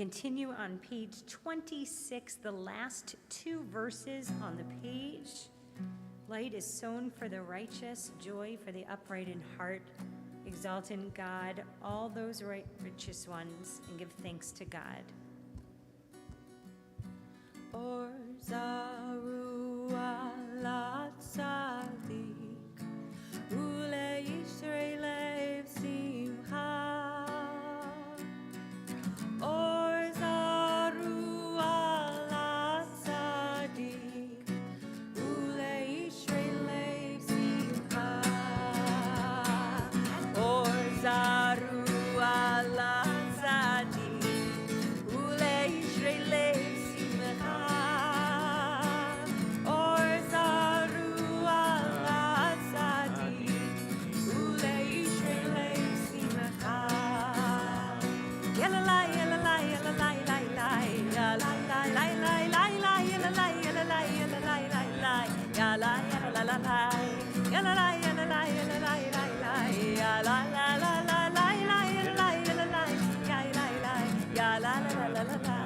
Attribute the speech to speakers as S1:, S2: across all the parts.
S1: continue on page 26, the last two verses on the page. Light is sown for the righteous, joy for the upright in heart. Exalt in God all those righteous ones, and give thanks to God.
S2: Or zaru ala tzadik, ule Yisrael lev simcha. Or zaru ala tzadik, ule Yisrael lev simcha. Or zaru ala tzadik, ule Yisrael lev simcha. Or zaru ala tzadik, ule Yisrael lev simcha. Yalla la yalla la yalla la la la yalla la la la la la yalla la yalla la yalla la la la yalla yalla la la yalla la yalla la yalla la la la yalla la la la la yalla la yalla la yalla la la la.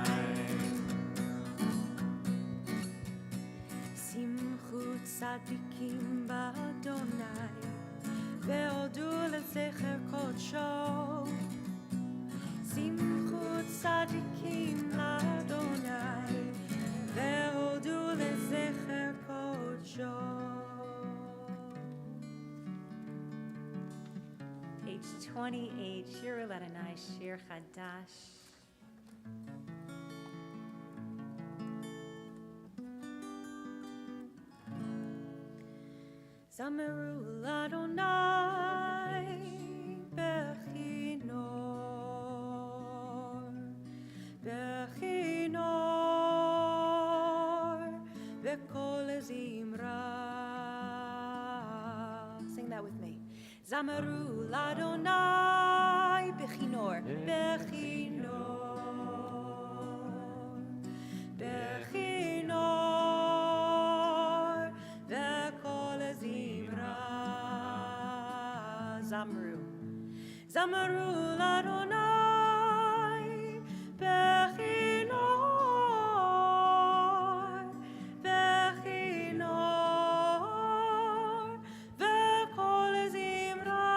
S2: Simchu tzadikim b'Adonai ve'odu lezecher kodsho. Simchu tzadikim l'Adonai ve'odu lezecher kodsho.
S1: Page 28, Shir Ladonai, Shir Chadash.
S2: Zameru l'Adonai bechinor, bechinor, v'kol zimra. Sing that with me. Zameru l'Adonai bechinor, bechinor, bechinor, v'kol zimra. Zamru, Zamru l'Adonai bechinor, bechinor, v'kol zimra.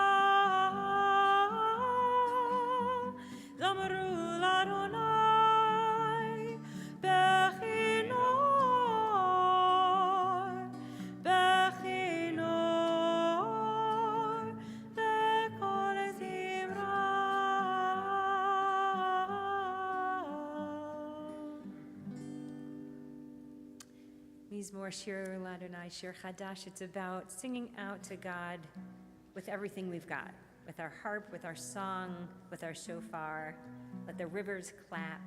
S2: Zamru l'Adonai bechinor, bechinor, v'kol zimra.
S1: Mizmor Shir Ladonai, Shir Chadash. It's about singing out to God with everything we've got, with our harp, with our song, with our shofar. Let the rivers clap.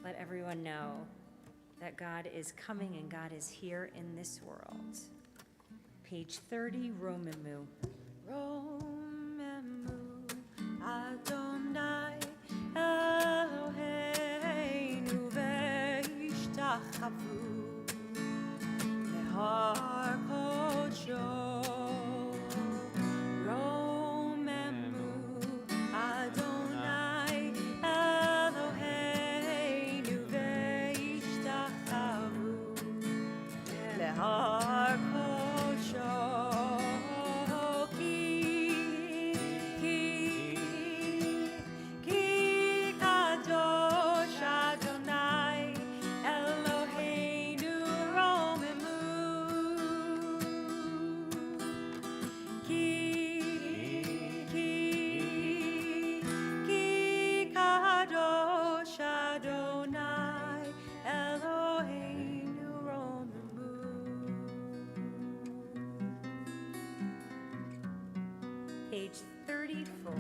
S1: Let everyone know that God is coming and God is here in this world. Page 30, Romemu.
S2: Romemu Adonai Eloheinu ve'ishtachavu lehar kodsho. Romemu Adonai Eloheinu ve'ishtachavu lehar kodsho. Ki kadosh Adonai Eloheinu romemu. Ki kadosh Adonai Eloheinu romemu.
S1: Page 34.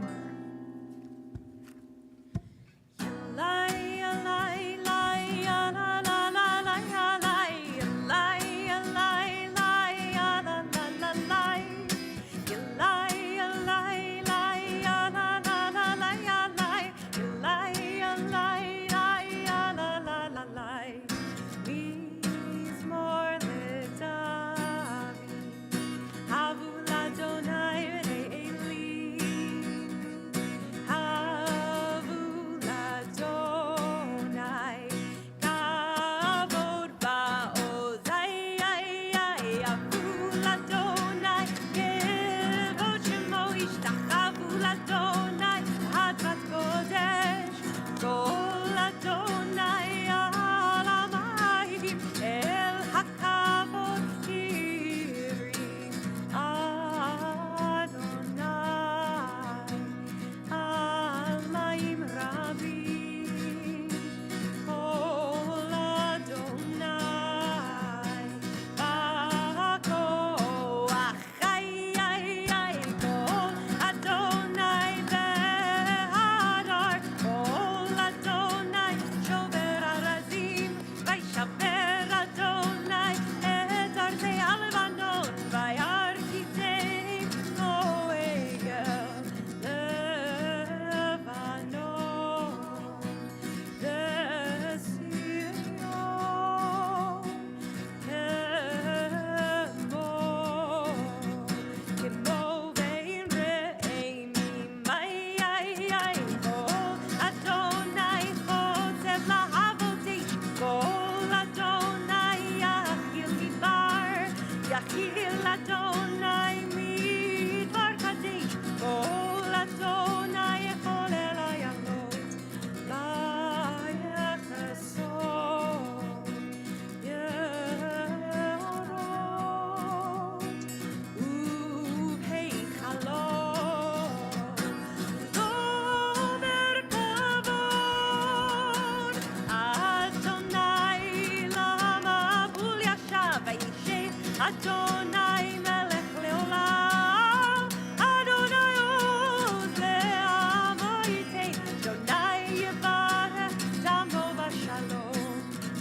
S2: Adonai melech leolam, Adonai od le'am yitei, Adonai yivarech damo v'shalom.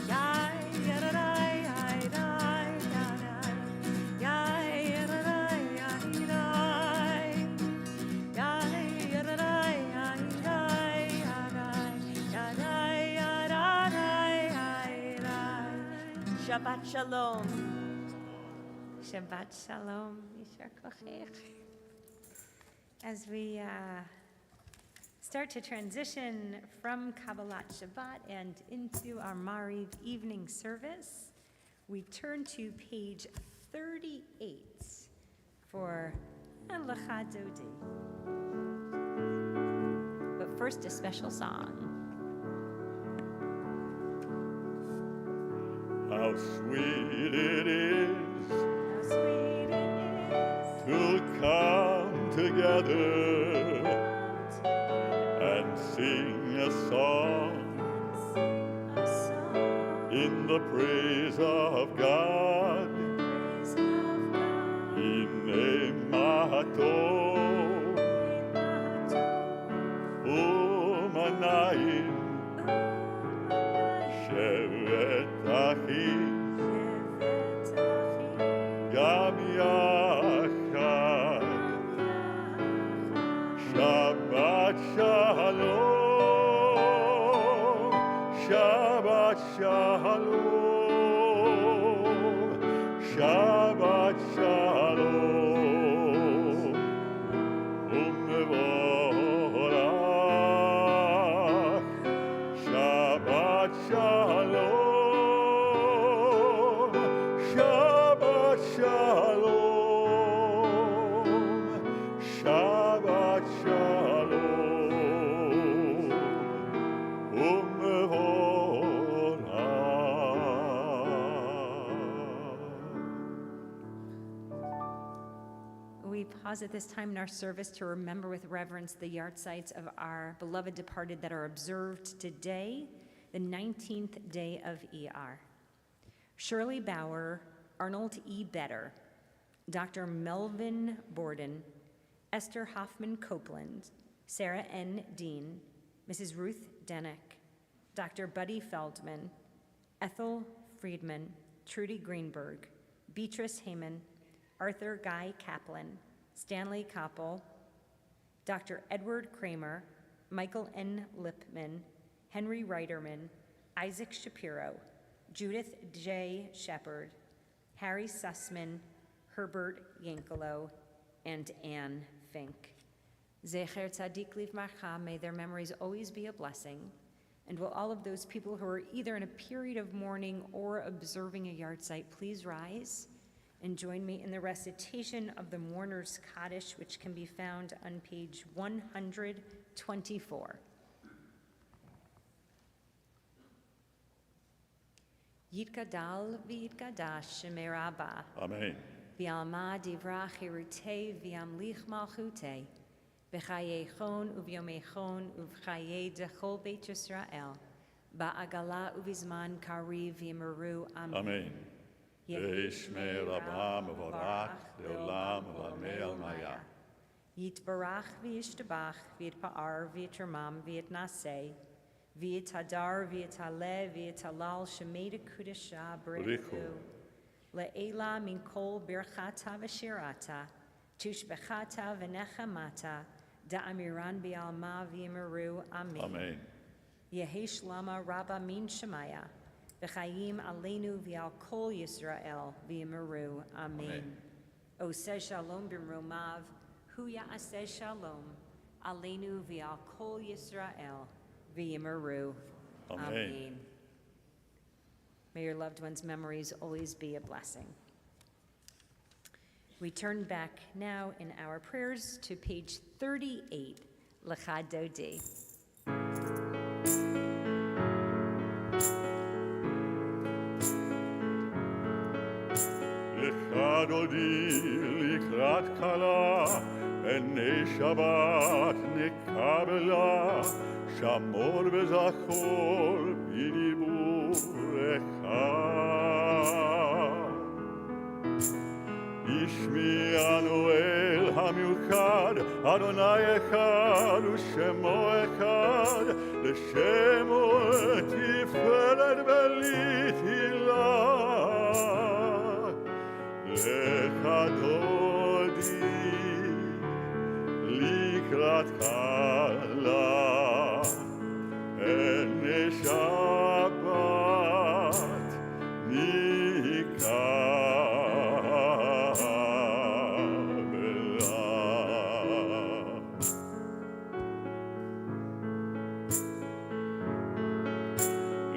S2: Yai yadai yadai yadai, Yai yadai yadai, Yai yadai yadai yadai, Yadai yadai. Shabbat shalom.
S1: Shabbat Shalom, Yishar Kochech. As we start to transition from Kabbalat Shabbat and into our Mariv evening service, we turn to page 38 for Lecha Dodi. But first, a special song.
S3: How sweet it is
S1: How sweet it
S3: to come together and sing a song
S1: is, a song
S3: in the praise of God.
S1: praise of God.
S3: Inemato umanayim shevet achim gam yachad. Shabbat shalom, Shabbat shalom, Shabbat shalom, umevorach. Shabbat shalom, Shabbat shalom, Shabbat shalom, umevorach.
S1: We pause at this time in our service to remember with reverence the yahrzeits of our beloved departed that are observed today, the 19th day of ER. Shirley Bauer, Arnold E. Better, Dr. Melvin Borden, Esther Hoffman Copeland, Sarah N. Dean, Mrs. Ruth Denick, Dr. Buddy Feldman, Ethel Friedman, Trudy Greenberg, Beatrice Heyman, Arthur Guy Kaplan, Stanley Koppel, Dr. Edward Kramer, Michael N. Lipman, Henry Reiterman, Isaac Shapiro, Judith J. Shepard, Harry Sussman, Herbert Yankelo, and Anne Fink. Zecher Tzadik Livmarcha, may their memories always be a blessing. And will all of those people who are either in a period of mourning or observing a yahrzeit please rise and join me in the recitation of the Mourner's Kaddish, which can be found on page 124. Yitgadal v'yitgadash Shemei Rabbah,
S3: Amen.
S1: v'alma divra chirutei v'yamlich malchutei, v'chayei uvyomei uv'chayei dechol Beit Yisrael, ba'agala uvizman kari v'yimeru. Amen.
S3: Amen. Shmei Rabbah mevorach leolam v'amei almaya.
S1: Yitbarach v'yishtabach v'yitpa'ar v'yitrmam v'yitnaseh v'yitadar v'yitaleh v'yitalal shemeda kudesha b'richu le'ela min kol birchata v'shirata tushbechata v'nechamata da'amiran bi'alma v'yimeru. Amen.
S3: Amen.
S1: Yehi shlama rabba min shemaya v'chayim aleinu v'al kol Yisrael v'yimeru. Amen. Oseh shalom b'mromav hu ya'aseh shalom aleinu v'al kol Yisrael v'yimeru.
S3: Amen.
S1: May your loved ones' memories always be a blessing. We turn back now in our prayers to page 38, Lecha Dodi.
S3: Lecha dodi likrat kala, enei Shabbat nekabela, shamor vezachor b'diburecha. אדוני אחד ושמו אחד, לשמו תפארת ולתהילה. לך דודי לקראת כלה, הנה שבת נקבלה.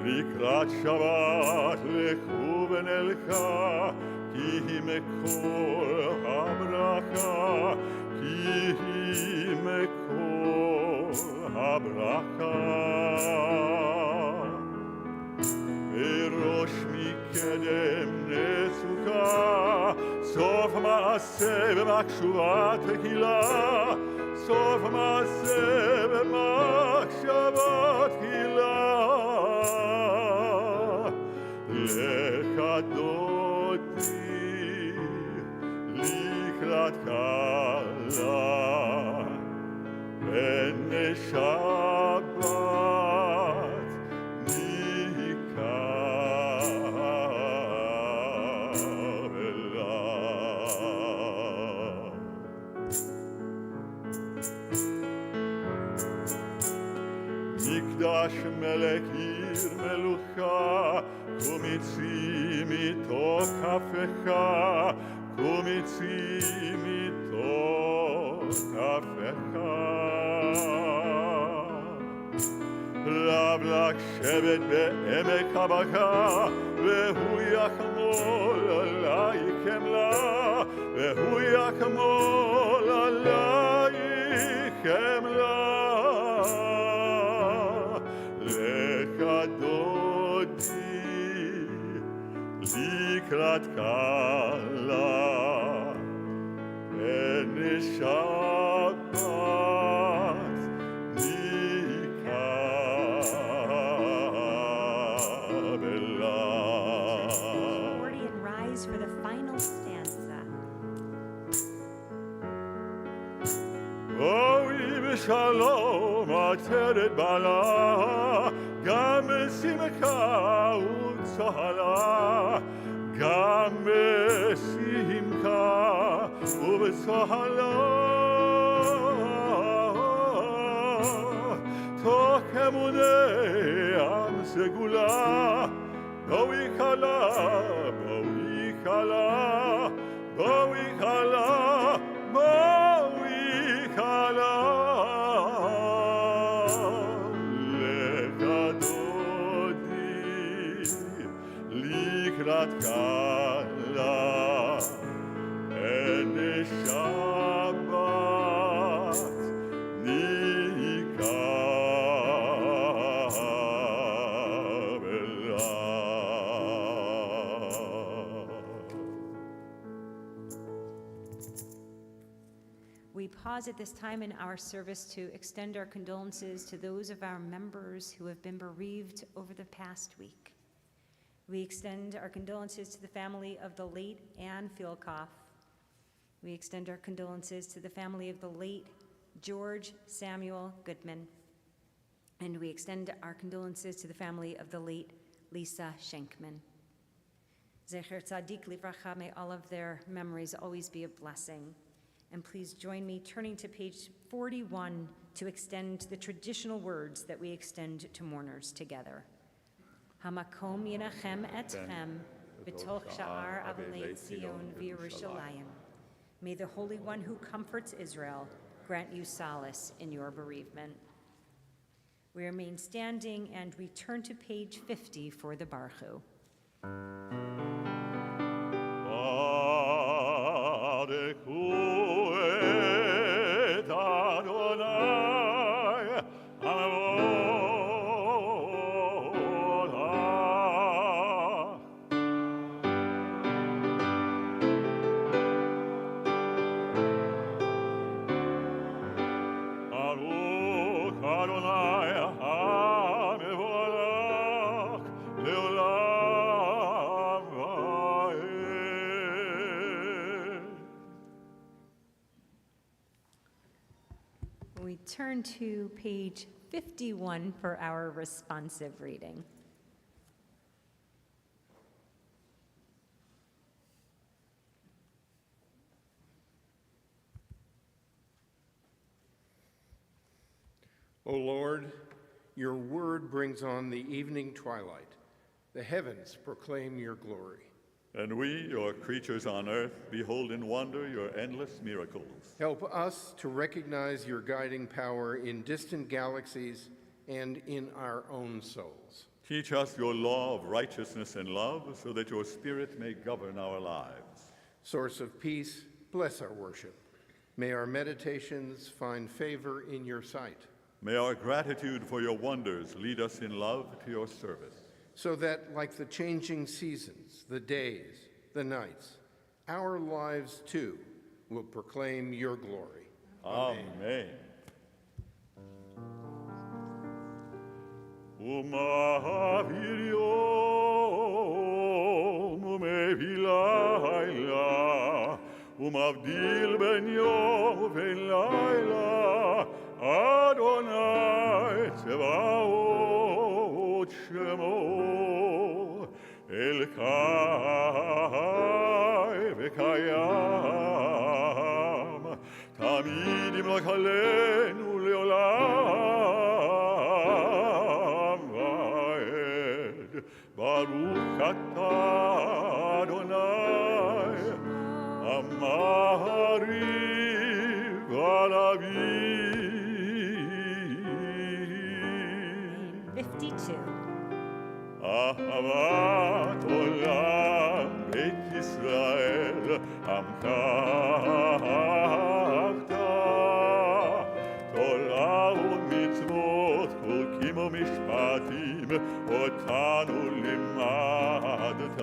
S3: לקראת שבת לכו ונלכה, כי היא מקור הברכה, כי היא מקור הברכה. וראש מקדם נסוכה, סוף מעשה במחשבה תחילה, סוף מעשה במחשבה תחילה. לך דודי לקראת כלה, הנה שבת מקדש מלך עיר מלוכה, קומיצי מתוך כפיך, קומיצי מתוך כפיך. רב לך שבט בעמק הבכה, והוא יחמול עלייך חמלה, והוא יחמול עלייך חמלה. לך דודי לקראת כלה, הנה שבת נקבלה.
S1: And rise for the final stanza.
S3: בואי בשלום עטרת בעלה, גם בשמחה וצהלה, גם בשמחה ובצהלה. תוך אמוני עם סגולה, בואי כלה, בואי כלה, בואי כלה, בואי כלה. לך דודי לקראת כלה, הנה שבת
S1: We pause at this time in our service to extend our condolences to those of our members who have been bereaved over the past week. We extend our condolences to the family of the late Anne Philkoff. We extend our condolences to the family of the late George Samuel Goodman. And we extend our condolences to the family of the late Lisa Schenkman. Zecher Tzadik Livracha, may all of their memories always be a blessing. And please join me turning to page 41 to extend the traditional words that we extend to mourners together. Hamakom yinachem etchem b'toch sha'ar avalei Zion v'Yerushalayim. May the Holy One who comforts Israel grant you solace in your bereavement. We remain standing and we turn to page 50 for the Barchu. turn to page 51 for our responsive reading.
S4: O Lord, your word brings on the evening twilight. The heavens proclaim your glory.
S3: And we, your creatures on earth, behold in wonder your endless miracles.
S4: Help us to recognize your guiding power in distant galaxies and in our own souls.
S3: Teach us your law of righteousness and love, so that your Spirit may govern our lives.
S4: Source of peace, bless our worship. May our meditations find favor in your sight,
S3: May our gratitude for your wonders lead us in love to your service.
S4: so that, like the changing seasons, the days, the nights, our lives too will proclaim your glory.
S3: Amen. Umaviriom umevilaila, umavdil ben yom velaila, Adonai Tzevaot Shemo, Elkai v'kayam, Tamid yimlach aleinu leolam va'ed. Baruch atah Adonai, Amariv alavi.
S1: 52.
S3: אהבת עולם בית ישראל עמך אהבת תורה ומצוות חוקים ומשפטים אותנו לימדת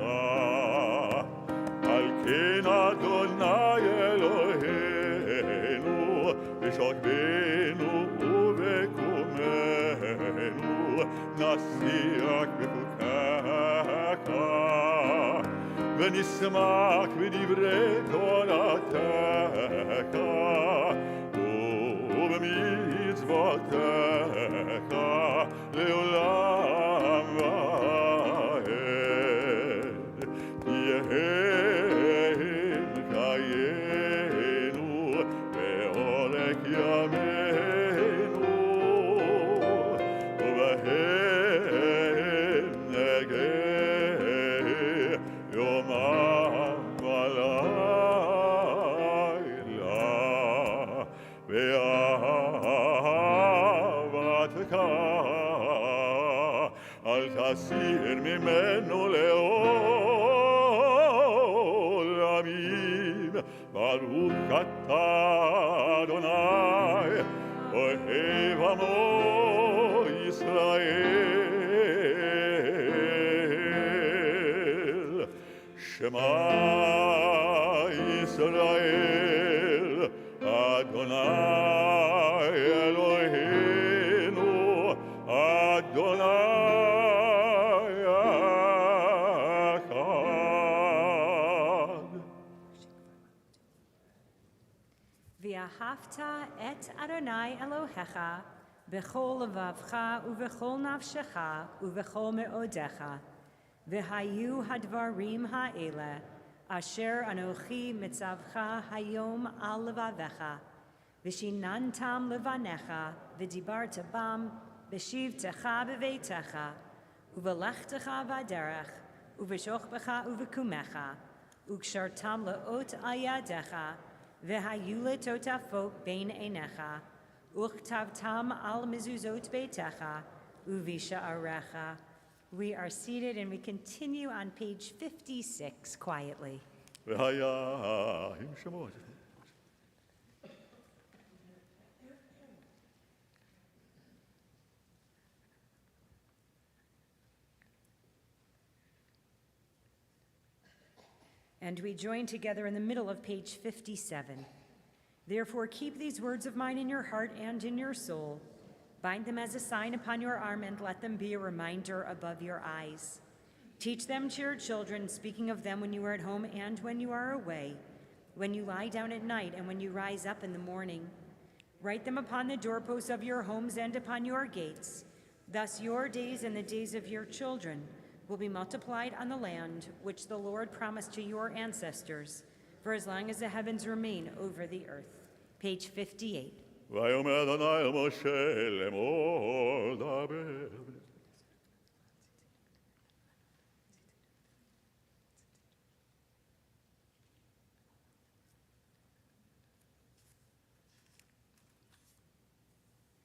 S3: על כן אדוני אלוהינו בשוכבנו ובקומנו נשיח בחוקך ונשמח בדברי תורתך ובמצוותיך לעולם ועד. יהם חיינו ואורך ימינו ובהם נגה יומם ולילה ואהבתך אל תסיר ממנו לעולמים. ברוך אתה אדוני אוהב עמו ישראל. שמע ישראל אדוני אלוהינו אדוני
S1: ואהבת את אדוני אלוהיך בכל לבבך ובכל נפשך ובכל מאודיך. והיו הדברים האלה אשר אנוכי מצווך היום על לבביך, ושיננתם לבניך, ודיברת בם בשבתך בביתך, ובלכתך בדרך, ובשוכבך ובקומך, וקשרתם לאות על ידיך, והיו לטוטפות בין עיניך, וכתבתם על מזוזות ביתך ובשעריך. We are seated and we continue on page 56 quietly.
S3: והיה עם שמו.
S1: And we join together in the middle of page 57. Therefore, keep these words of mine in your heart and in your soul. Bind them as a sign upon your arm and let them be a reminder above your eyes. Teach them to your children, speaking of them when you are at home and when you are away, when you lie down at night and when you rise up in the morning.
S2: Write them upon the doorposts of your homes and upon your gates. Thus your days and the days of your children will be multiplied on the land which the Lord promised to your ancestors, for as long as the heavens remain over the earth. Page 58.
S3: ויאמר אדוני אל משה לאמור דבר.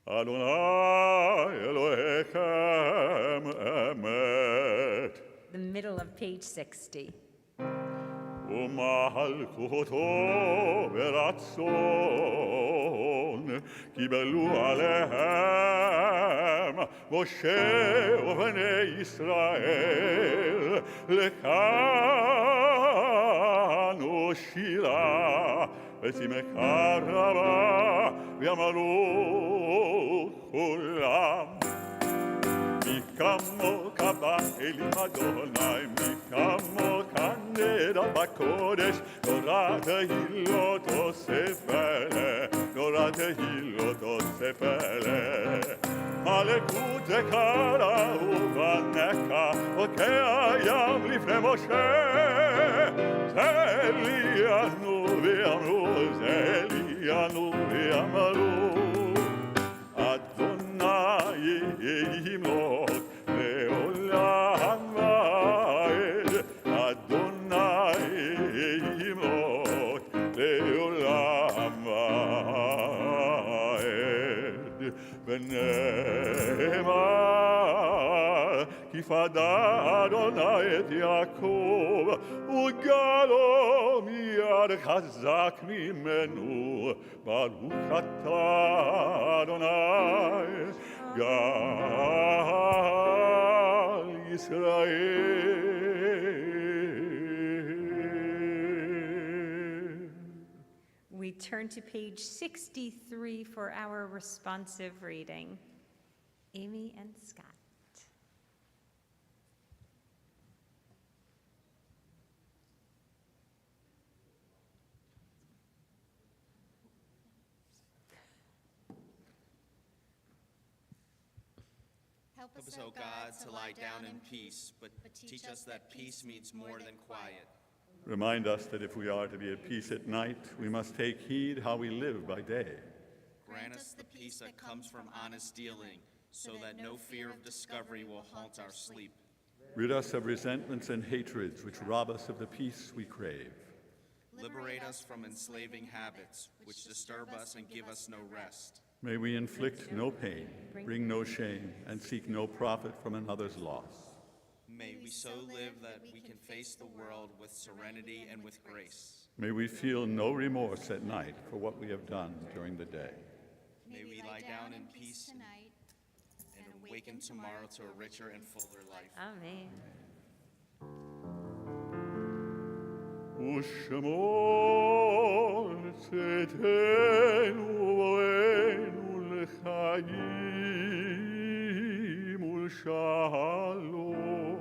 S3: אדוני אלוהיכם אמת.
S1: The middle of page 60.
S3: ומלכותו ברצון קיבלו עליהם משה ובני ישראל לכאן ושירה ותמכה רבה ואמרו כולם מי כמוך באלים אדוני, מי כמוך נדע בקודש, נורא תהילות אוסף אלה, נורא תהילות אוסף אלה. מלכות זכרה ובנקה, בוקע ים לפני משה, זה ליאנו ואמרו, זה ליאנו ואמרו, אדוני ימלוך לעולם ועד, אדוני ימלוך לעולם ועד. ונאמר כי פדה אדוני את יעקב וגאלו מיד חזק ממנו, ברוך אתה אדוני גאל ישראל.
S1: We turn to page 63 for our responsive reading. Amy and Scott.
S5: Help us, O God, to lie down in peace, but teach us that peace means more than quiet.
S3: Remind us that if we are to be at peace at night, we must take heed how we live by day.
S5: Grant us the peace that comes from honest dealing, so that no fear of discovery will haunt our sleep.
S3: Rid us of resentments and hatreds which rob us of the peace we crave.
S5: Liberate us from enslaving habits, which disturb us and give us no rest.
S3: May we inflict no pain, bring no shame, and seek no profit from another's loss.
S5: May we so live that we can face the world with serenity and with grace.
S3: May we feel no remorse at night for what we have done during the day.
S5: May we lie down in peace tonight and awaken tomorrow to a richer and fuller life.
S1: Amen.
S3: ושמור צאתנו ובואנו לחיים ולשלום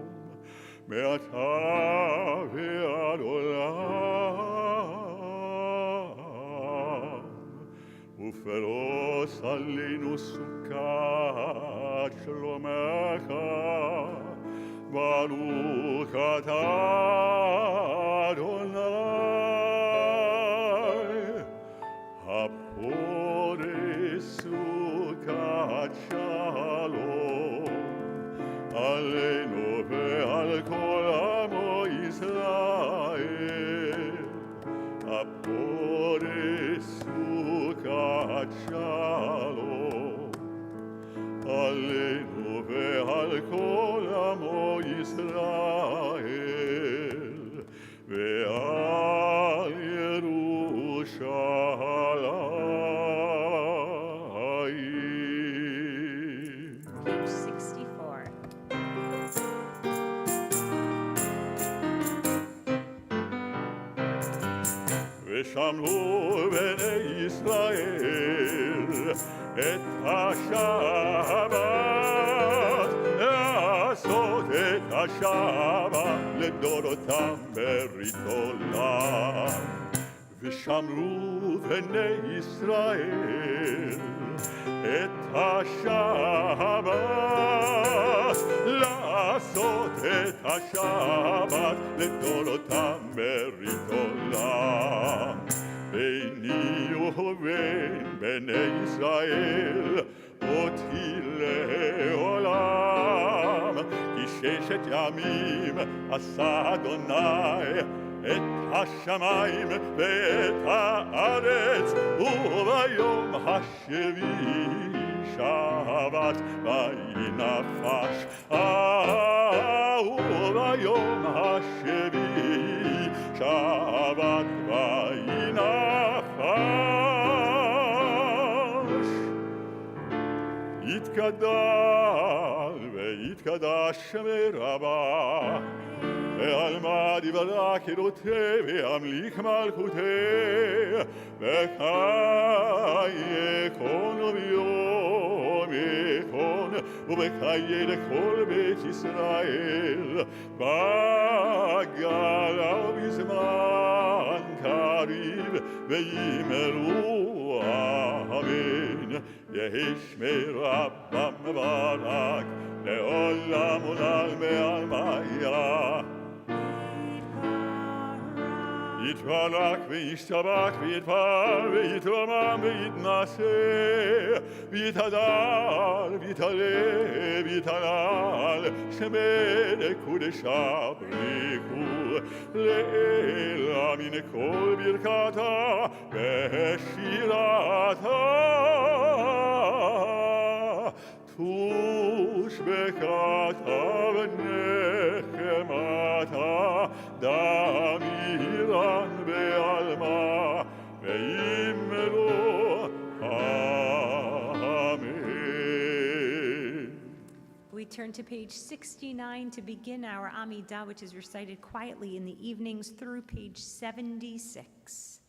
S3: מעתה ועד עולם ופרוס עלינו סוכת שלומך ברוך אתה Adonai, הפורס סוכת שלום עלינו ועל כל עמו ישראל. הפורס סוכת שלום עלינו ועל כל עמו ישראל ועל ירושלים.
S1: Page 64.
S3: ושמעו בני ישראל את השבת, לעשות את השבת לדורותם ברית עולם. ושמרו בני ישראל את השבת, לעשות את השבת לדורותם ברית עולם. ביני ובין בני ישראל אותי לעולם, כי 6 ימים עשה אדוני את השמיים ואת הארץ, וביום השביעי שבת וינפש. וביום השביעי שבת וינפש. יתגדל ויתקדש מרבה, ועלמא דברה כרותי וימליך מלכותי, ויקון ביום יקון ובחיי לכל בית ישראל, בגלה ובזמן קריב ויאמרו אמן. יהי שמי רבם ברק לעולם ולעלמי עלמיה. יתברך וישתבח ויתפאר ויתרומם ויתנשא ויתהדר ויתעלה ויתהלל, שמי קודשה בריחו לעילה מן כל ברכתה ושירתה. תושבחתה ונחמתה דמירן בעלמה ואמרו amen.
S1: We turn to page 69 to begin our Amidah, which is recited quietly in the evenings through page 76.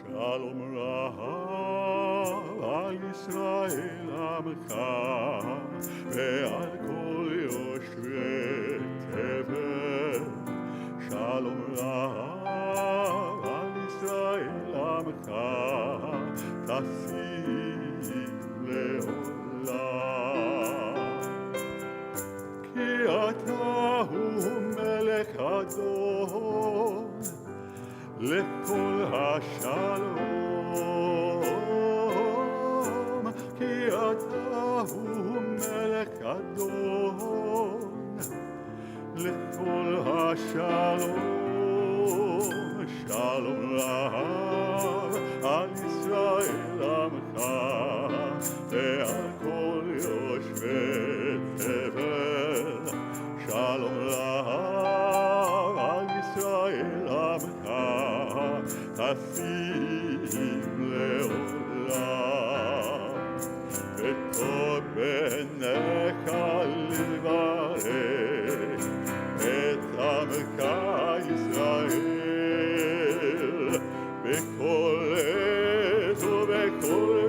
S3: שלום רב על ישראל עמך ועל כל יושבי תבל. שלום רב על ישראל עמך תשים לעולם. כי אתה הוא מלך אדון לכל השלום, כי אתה הוא מלך אדון לכל השלום. שלום רב על ישראל עמך ועל כל יושבי תבל. שלום רב על ישראל עמך תשים לעולם. וטוב בעיניך לברך את עמך ישראל בכל עת ובכל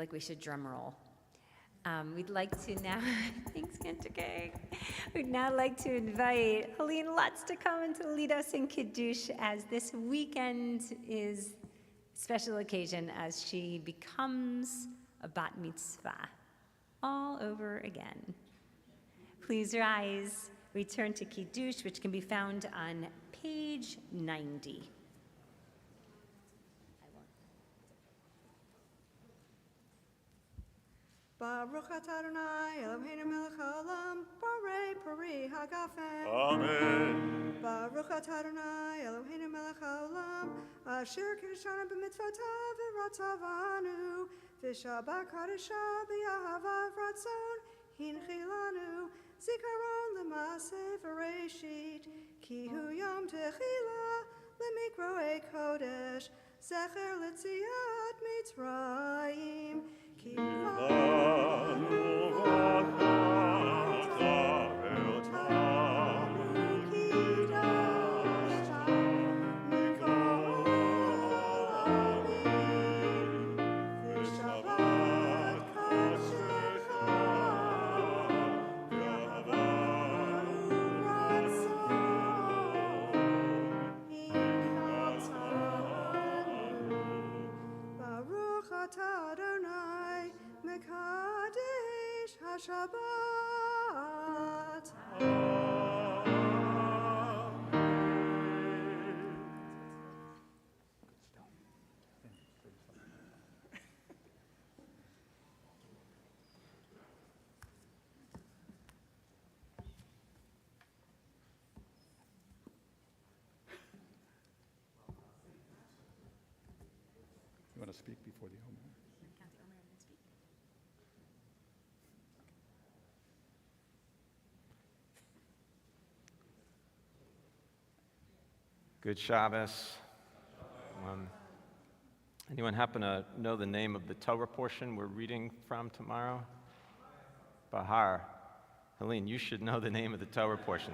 S1: like we should drum roll. We'd like to now, thanks, Kentucky. We'd now like to invite Helene Lutz to come and to lead us in Kiddush, as this weekend is a special occasion as she becomes a bat mitzvah all over again. Please rise. We turn to Kiddush, which can be found on page 90.
S2: Baruch atah Adonai Eloheinu melech haolam, borei peri hagafen.
S3: Amen.
S2: Baruch atah Adonai Eloheinu melech haolam, asher kiddushanu b'mitzvotav v'ratzavanu, v'shabbat kadisha b'yahavav ratzon, hinchi lanu, zikaron l'maseh v'reishit, ki hu yom techila, l'mikroei kodesh, zecher l'tziat mitzrayim, ki Adonai Mekadesh HaShabbat.
S3: You want to speak before the Omer?
S6: Good Shabbos. Anyone happen to know the name of the Torah portion we're reading from tomorrow? Bahar. Helene, you should know the name of the Torah portion.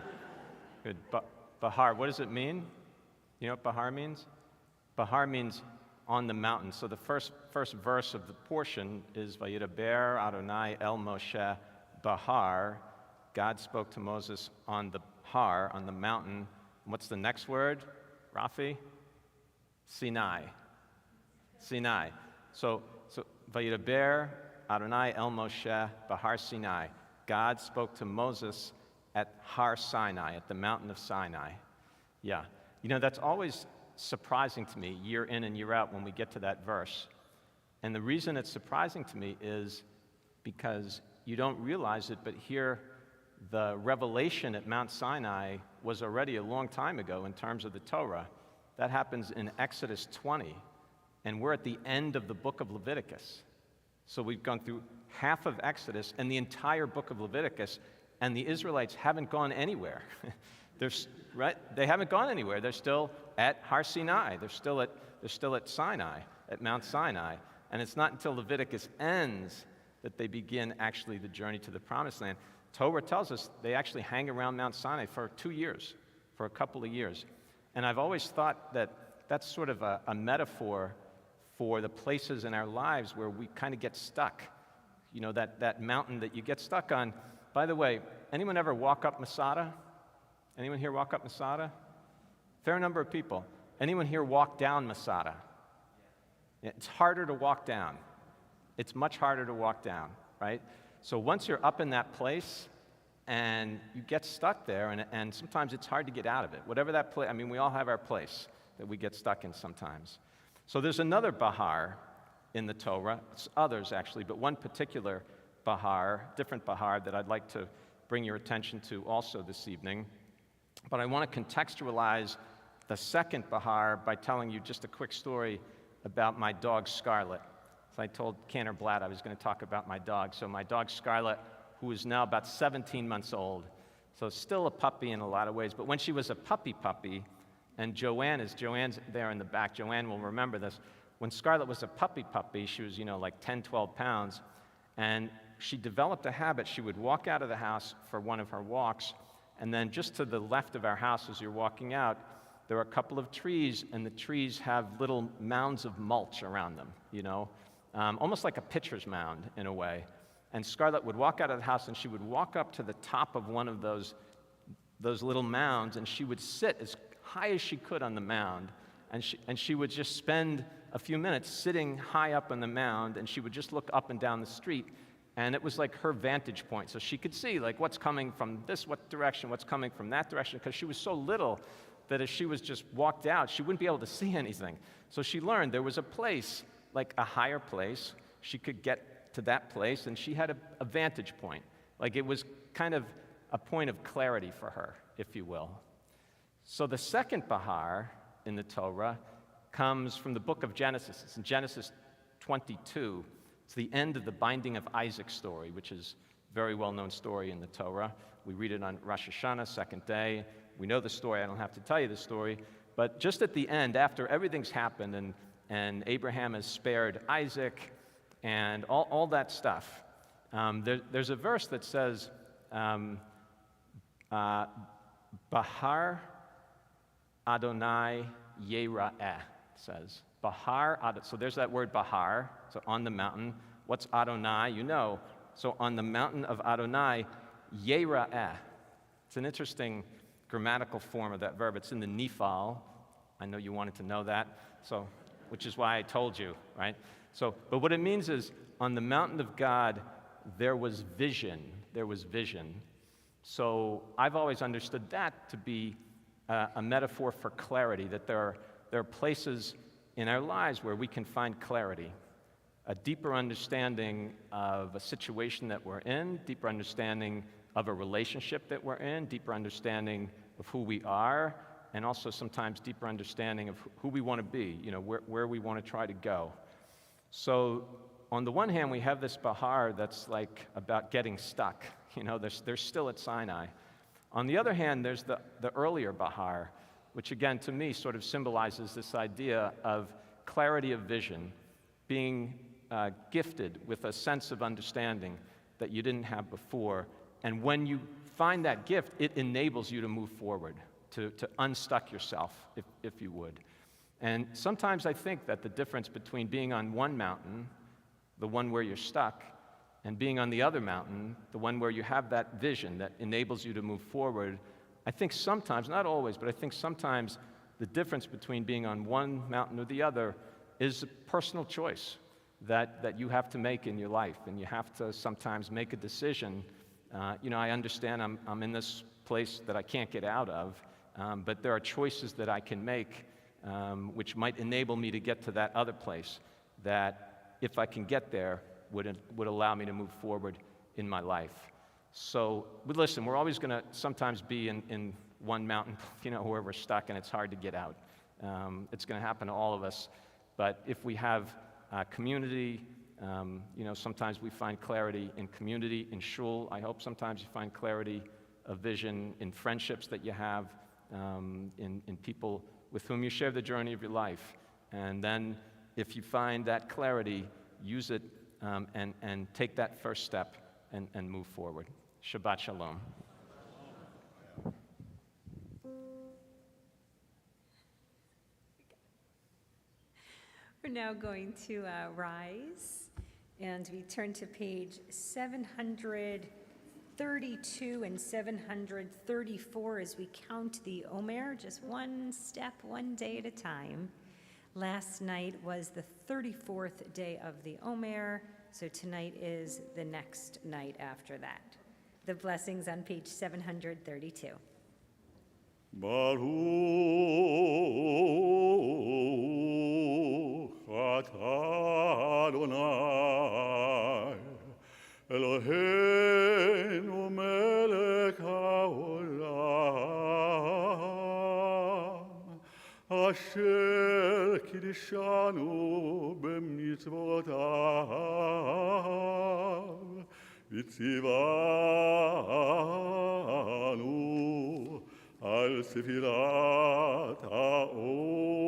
S6: Good. Bahar, what does it mean? You know what Bahar means? Bahar means on the mountain. So the first verse of the portion is Vayidaber Adonai El Moshe Bahar. God spoke to Moses on the har, on the mountain. What's the next word, Rafi? Sinai. Sinai. So Vayidaber Adonai El Moshe Bahar Sinai. God spoke to Moses at Har Sinai, at the mountain of Sinai. Yeah. You know, that's always surprising to me year in and year out when we get to that verse. And the reason it's surprising to me is because you don't realize it, but here the revelation at Mount Sinai was already a long time ago in terms of the Torah. That happens in Exodus 20, and we're at the end of the book of Leviticus. So we've gone through half of Exodus and the entire book of Leviticus, and the Israelites haven't gone anywhere. They haven't gone anywhere. They're still at Har Sinai. They're still at Sinai, at Mount Sinai. And it's not until Leviticus ends that they begin actually the journey to the Promised Land. Torah tells us they actually hang around Mount Sinai for 2 years, for a couple of years. And I've always thought that that's sort of a metaphor for the places in our lives where we kind of get stuck. You know, that mountain that you get stuck on. By the way, anyone ever walk up Masada? Anyone here walk up Masada? Fair number of people. Anyone here walk down Masada? It's harder to walk down. It's much harder to walk down, right? So once you're up in that place and you get stuck there, and sometimes it's hard to get out of it. Whatever that place, I mean, we all have our place that we get stuck in sometimes. So there's another Bahar in the Torah. It's others, actually, but one particular Bahar, different Bahar, that I'd like to bring your attention to also this evening. But I want to contextualize the second Bahar by telling you just a quick story about my dog, Scarlet. So I told Cantor Blatt I was going to talk about my dog. So my dog, Scarlet, who is now about 17 months old, so still a puppy in a lot of ways. But when she was a puppy, and Joanne's there in the back, Joanne will remember this. When Scarlet was a puppy, she was, like 10, 12 pounds, and she developed a habit. She would walk out of the house for one of her walks, and then just to the left of our house as you're walking out, there are a couple of trees, and the trees have little mounds of mulch around them, almost like a pitcher's mound in a way. And Scarlett would walk out of the house, and she would walk up to the top of one of those little mounds, and she would sit as high as she could on the mound, and she would just spend a few minutes sitting high up on the mound, and she would just look up and down the street, and it was like her vantage point. So she could see like what's coming from this direction, what's coming from that direction, because she was so little that if she was just walked out, she wouldn't be able to see anything. So she learned there was a place, like a higher place. She could get to that place, and she had a vantage point. Like it was kind of a point of clarity for her, if you will. So the second Bahar in the Torah comes from the book of Genesis. It's in Genesis 22. It's the end of the binding of Isaac story, which is a very well-known story in the Torah. We read it on Rosh Hashanah, second day. We know the story. I don't have to tell you the story. But just at the end, after everything's happened and Abraham has spared Isaac and all that stuff, there's a verse that says, Bahar Adonai Yera'eh, says. Bahar, so there's that word Bahar, so on the mountain. What's Adonai? You know. So on the mountain of Adonai, Yera'eh. It's an interesting grammatical form of that verb. It's in the Nephal. I know you wanted to know that, so which is why I told you, right? So, but what it means is, on the mountain of God, there was vision. There was vision. So I've always understood that to be a metaphor for clarity, that there are places in our lives where we can find clarity, a deeper understanding of a situation that we're in, deeper understanding of a relationship that we're in, deeper understanding of who we are, and also sometimes deeper understanding of who we want to be, you know, where we want to try to go. So on the one hand, we have this Bahar that's like about getting stuck. You know, they're still at Sinai. On the other hand, there's the earlier Bahar, which again, to me, sort of symbolizes this idea of clarity of vision, being gifted with a sense of understanding that you didn't have before. And when you find that gift, it enables you to move forward, to unstuck yourself, if you would. And sometimes I think that the difference between being on one mountain, the one where you're stuck, and being on the other mountain, the one where you have that vision that enables you to move forward, I think sometimes, not always, but I think sometimes the difference between being on one mountain or the other is a personal choice that you have to make in your life, and you have to sometimes make a decision. You know, I understand I'm in this place that I can't get out of, but there are choices that I can make which might enable me to get to that other place that, if I can get there, would allow me to move forward in my life. So, but listen, we're always going to sometimes be in one mountain, you know, where we're stuck and it's hard to get out. It's going to happen to all of us. But if we have community, you know, sometimes we find clarity in community, in shul. I hope sometimes you find clarity of vision in friendships that you have, in people with whom you share the journey of your life. And then if you find that clarity, use it and take that first step and move forward. Shabbat Shalom.
S1: We're now going to rise, and we turn to page 732 and 734 as we count the Omer, just one step, one day at a time. Last night was the 34th day of the Omer, so tonight is the next night after that. The blessings on page 732.
S3: Baruch atah Adonai Eloheinu melech haolam asher kiddushanu b'mitzvotav v'tzivanu al sefirat haomer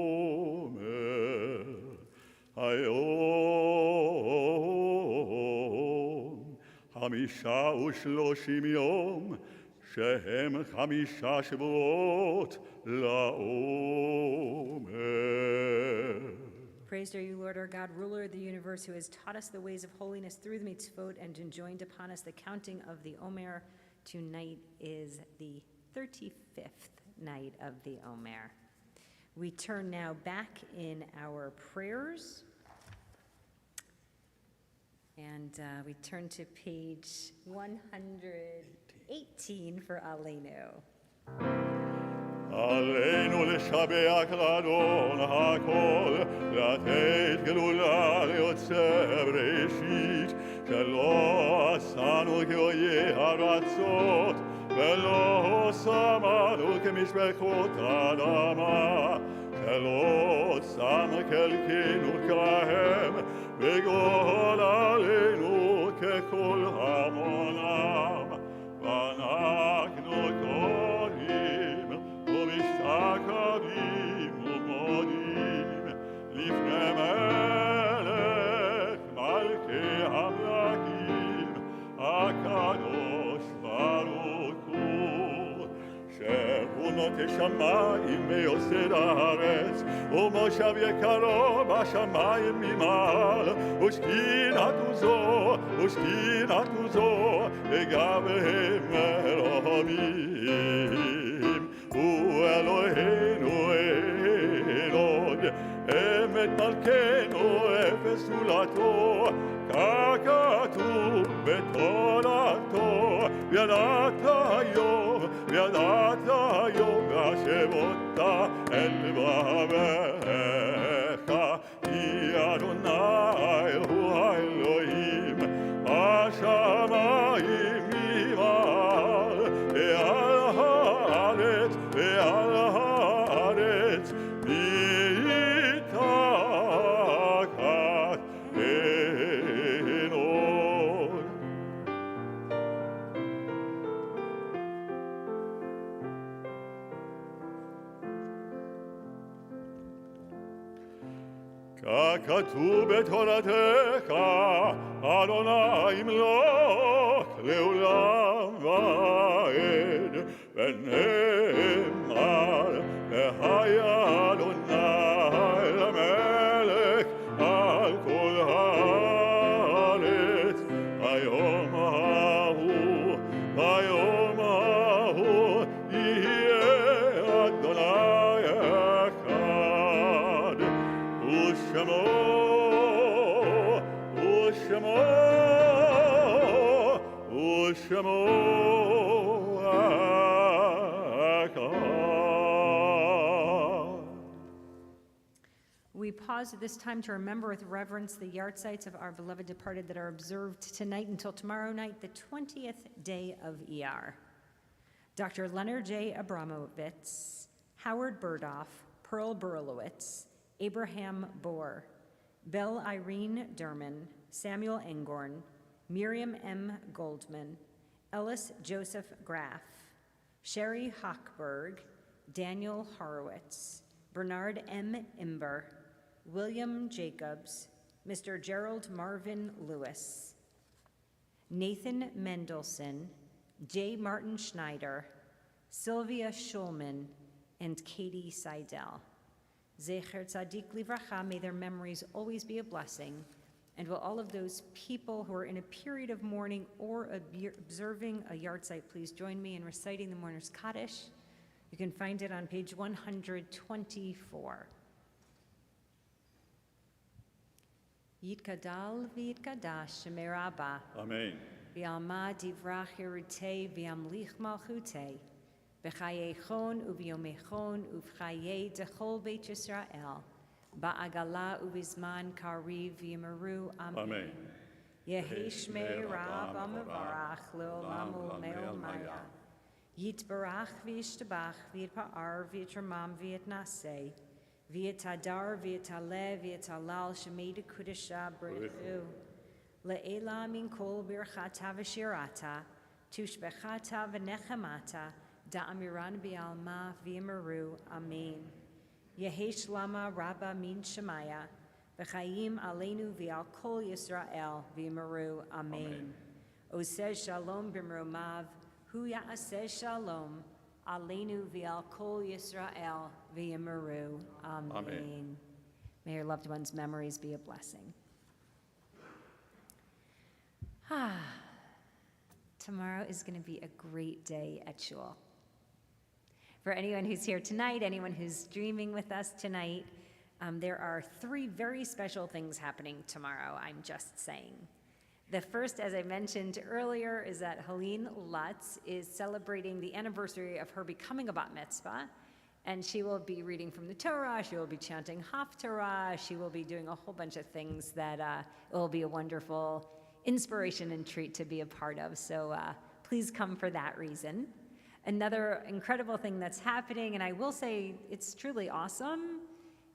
S3: hayom hamisha u'shloshim yom shehem hamisha shvuot la'omer.
S1: Praised are you, Lord our God, ruler of the universe, who has taught us the ways of holiness through the mitzvot and enjoined upon us the counting of the Omer. Tonight is the 35th night of the Omer. We turn now back in our prayers. And we turn to page 118 for Aleinu.
S3: עלינו לשבח לאדון הכל, לתת גלולה ליוצא בראשית, שלא עשנו כאויי הרצות, ולא שמנו כמשפחות אדמה, שלא שם חלקנו כהם, וגאול עלינו ככל המונם, ואנחנו קוראים ומשתחווים ומודים לפני מלך מלכי המלכים הקדוש ברוך הוא, שהוא נוטה שמיים ויוסד הארץ, ומושב יקרו בשמיים ממעל, ושכינתו זו לגביהם מרוממים. הוא אלוהינו אלוהים, אמת מלכנו אפס זולתו, ככתוב בתורתו, וידעת היום והשבות אל לבביך, כי אדוני הוא האלוהים, השמיים ממעל, ועל הארץ מתחת עינו. ככתוב בתורתך, אדוני ימלוך לעולם ועד, ונאמר, והיה אדוני למלך על כל הארץ. ביום ההוא יהיה אדוני אחד, ושמו
S1: We pause at this time to remember with reverence the yahrzeits of our beloved departed that are observed tonight until tomorrow night, the 20th day of Iyar. Dr. Leonard J. Abramovitz, Howard Burdoff, Pearl Berlowitz, Abraham Bohr, Belle Irene Derman, Samuel Engorn, Miriam M. Goldman, Ellis Joseph Graff, Sherry Hochberg, Daniel Horowitz, Bernard M. Imber, William Jacobs, Mr. Gerald Marvin Lewis, Nathan Mendelson, J. Martin Schneider, Sylvia Schulman, and Katie Seidel. Zecher Tzadik Livracha, may their memories always be a blessing, and will all of those people who are in a period of mourning or observing a yahrzeit please join me in reciting the Mourner's Kaddish. You can find it on page 124. Yitkadal v'yitkadash Shemei Rabbah.
S3: Amen.
S1: V'alma divrach hirutei v'amlich malchutei. B'chayei chon u'v'yomei u'v'chayei dechol Beit Yisrael. Ba'agala u'v'zman kariv v'yimaru. Amen. Yehi Shmei Rabbah mevarach le'olam u'me'ol maya. Yitbarach v'yishtabach v'yitpa'ar v'yitramam v'yitnaseh. V'yitadar v'yitaleh v'yitalal shemei kudesha b'rechu. Le'ela min kol birchata v'shirata. Tushbechata v'nechemata. Da'amiran bi'alma v'yimaru. Amen. Yehesh lama rabba min shemaya. V'chayim aleinu v'al kol Yisrael v'yimaru. Amen. Oseh shalom b'mromav. Hu ya'aseh shalom. Aleinu v'al kol Yisrael v'yimaru. Amen. May your loved ones' memories be a blessing. Tomorrow is going to be a great day at Shul. For anyone who's here tonight, anyone who's dreaming with us tonight, there are 3 very special things happening tomorrow, I'm just saying. The first, as I mentioned earlier, is that Helene Lutz is celebrating the anniversary of her becoming a bat mitzvah, and she will be reading from the Torah, she will be chanting Haftarah, she will be doing a whole bunch of things that it will be a wonderful inspiration and treat to be a part of, so please come for that reason. Another incredible thing that's happening, and I will say it's truly awesome,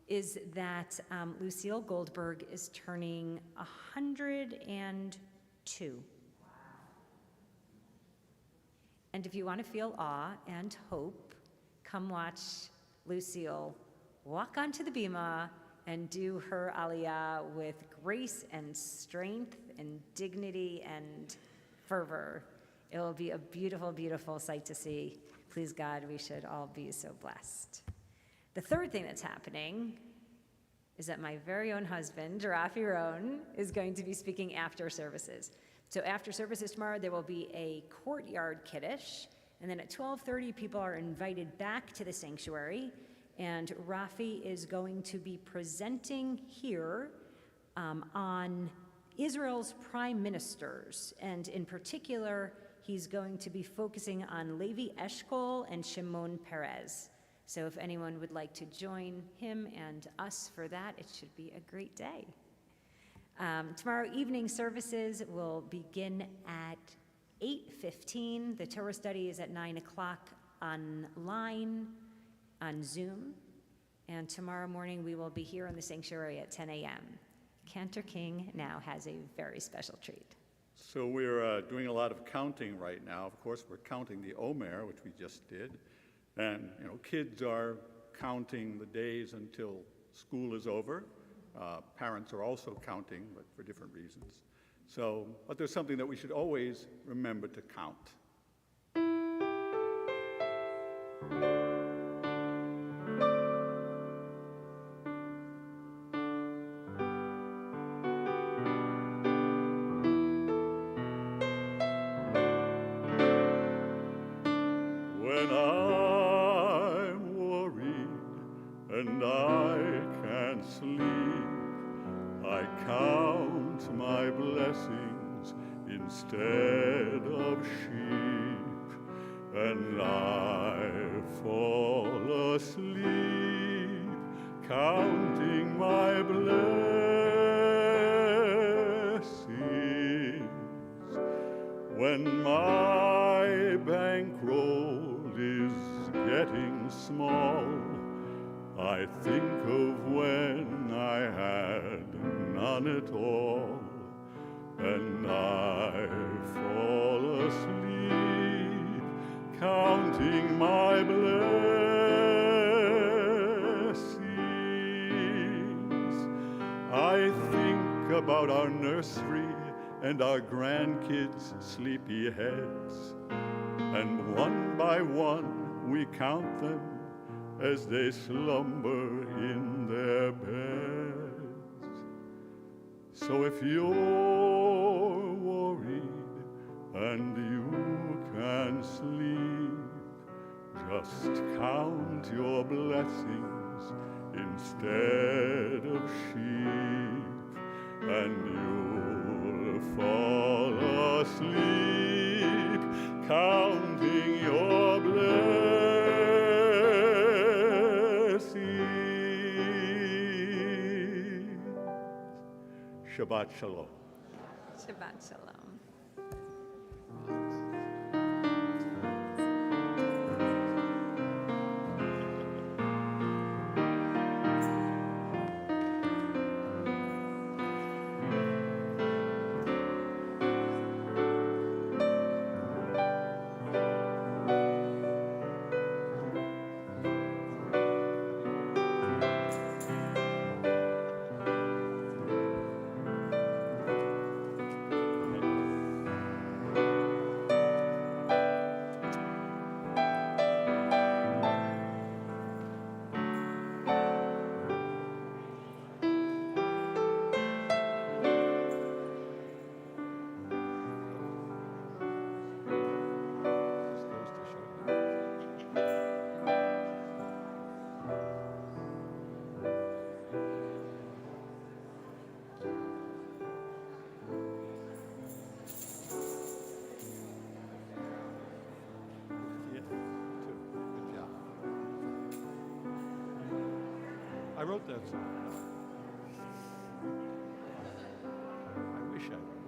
S1: is that Lucille Goldberg is turning 102. And if you want to feel awe and hope, come watch Lucille walk onto the bima and do her aliyah with grace and strength and dignity and fervor. It will be a beautiful, beautiful sight to see. Please God, we should all be so blessed. The third thing that's happening is that my very own husband, Rafi Rohn, is going to be speaking after services. So after services tomorrow, there will be a courtyard kiddush, and then at 12:30, people are invited back to the sanctuary, and Rafi is going to be presenting here on Israel's prime ministers, and in particular, he's going to be focusing on Levi Eshkol and Shimon Peres. So if anyone would like to join him and us for that, it should be a great day. Tomorrow evening services will begin at 8:15. The Torah study is at 9 o'clock online on Zoom. And tomorrow morning we will be here in the sanctuary at 10 a.m. Cantor King now has a very special treat.
S3: So we're doing a lot of counting right now. Of course, we're counting the Omer, which we just did. And, kids are counting the days until school is over. Parents are also counting, but for different reasons. But there's something that we should always remember to count. When I'm worried and I can't sleep, I count my blessings instead of sheep, and I fall asleep counting my blessings. When my bankroll is getting small, I think of when I had none at all, and I fall asleep counting my blessings. I think about our nursery and our grandkids' sleepy heads, and one by one we count them as they slumber in their beds. So if you're worried and you can't sleep, just count your blessings instead of sheep, and you'll fall asleep counting your blessings. Shabbat Shalom.
S1: Shabbat Shalom.
S3: wrote that song. I wish I wrote it.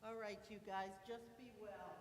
S7: All right, you guys, just be well.